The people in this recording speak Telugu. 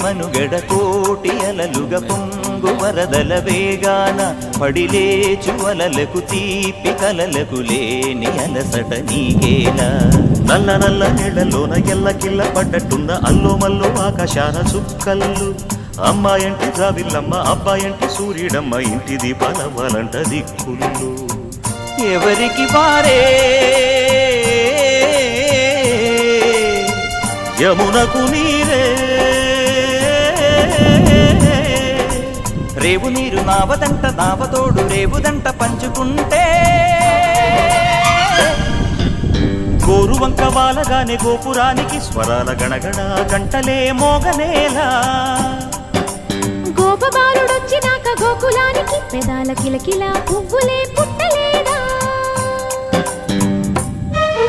మనుగడ కోటి అలలుగ పొంగు వరదల వేగాన పడిలేచు అలలకు తీపి కలలకు లేని అలసట నీకేలా నల్ల నల్ల నీళ్లలోన ఎల్లకిల్ల పడ్డట్టున్న అల్లో మల్లో ఆకాశాన చుక్కల్లు అమ్మాయంటి జాబిల్లమ్మ అబ్బాయంటి సూర్యుడమ్మ ఇంటి దీపాలవ్వాలంట దిక్కులు ఎవరికి వారే యమునకు నీరే రేవు నీరు నావదంట నావతోడు రేవుదంట పంచుకుంటే గోరువంక వాలగానే గోపురానికి స్వరాల గణగణ గంటలే మోగనేలా గోపబాలుడొచ్చినాక గోకులానికి పెదాల కిలకిల పువ్వులే పుట్ట